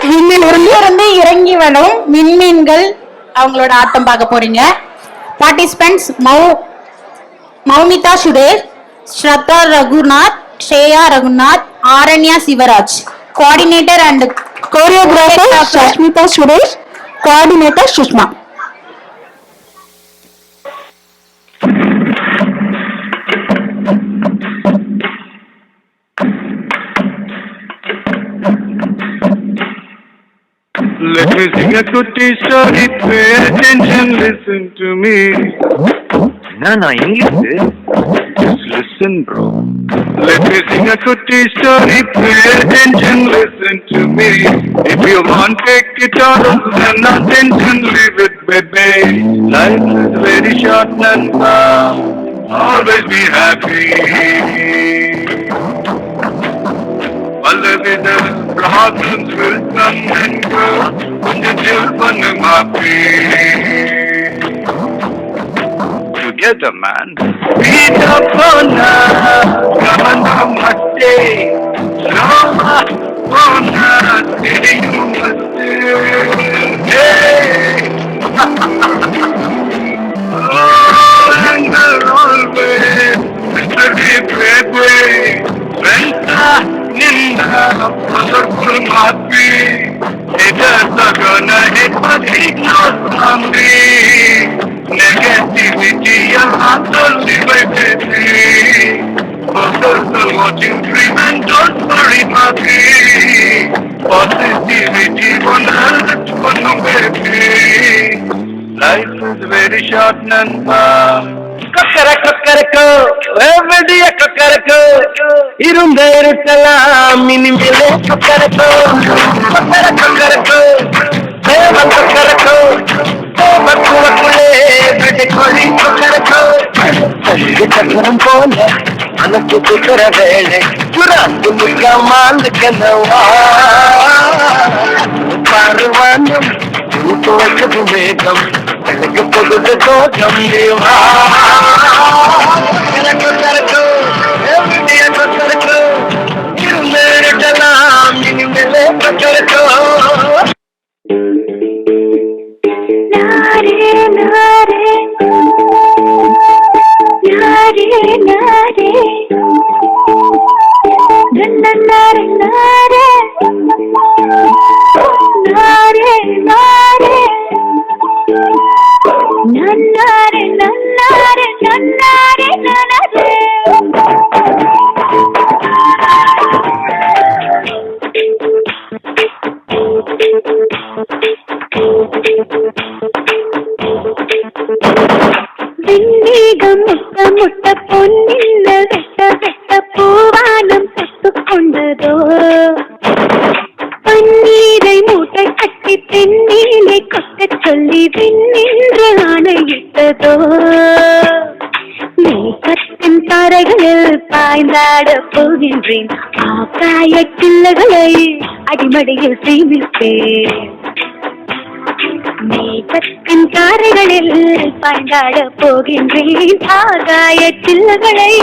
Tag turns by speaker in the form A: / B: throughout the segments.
A: விண்ணிலிருந்து இறங்கி வரும் விண்மீன்கள் அவங்களோட ஆட்டம் பார்க்க போறீங்க. Participants Moumita Suresh, Shraddha Raghunath, Shreya Raghunath, Aranya Sivaraj. Coordinator and choreographer Sashmita Suresh, coordinator Sushma.
B: Let me sing a goody story, pay attention, listen to me.
C: No, English.
B: Just listen, bro. Let me sing a goody story, pay attention, listen to me. If you want, take it out of then attention, leave it, baby. Life is very short and always be happy. Palavid problems will come and go, until one happy. Together, man. Beat up on us, come on, namaste. Rama, on us, you must hey. Oh, and always, Mr. Baby, Venta, Ninda, Powerful Happy. Haters are gonna hate, but ignore me. Negativity, you're not only my baby. Others are watching dream and don't worry, happy. Positivity, one heart, one baby. Life is very short, Nanda.
C: Everybody Kokkarakko இருந்த இருக்கலாம் இனிமேலே கொக்கரக்கோ கொக்கரக்கோ தேவன் கொக்கரக்கோ மக்குள்ளே விடை கொடி கொக்கரக்கோ சக்கரம் போல அனக்கு குக்கர வேலை புறாந்து முக்காமாந்து கனவா பார்வானம் துவக்கது வேகம் எனக்கு பொழுது தோற்றம் தேவா கொக்கரக்கோ everyday கொக்கரக்கோ இருந்த இருக்கலாம் இனிமேலே கொக்கரக்கோ.
D: முட்ட பொன்னில் வெட்ட வெட்ட பூவானம் தொட்டு கொண்டதோ பன்னீரை மூட்டை கட்டி பெண்ணீரை கொட்ட சொல்லி விண்ணின்று ஆணையிட்டதோ நீ கத்தின் தாரைகளில் பாய்ந்தாட போகின்றேன் ஆகாய கிள்ளைகளை அடிமடியில் சேமித்தேன் நீ கத்தின் தாரைகளில் பாய்ந்தாட போகின்றேன் ஆகாய சில்லுகளை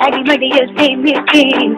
D: அடிமடியில் சேமித்தேன்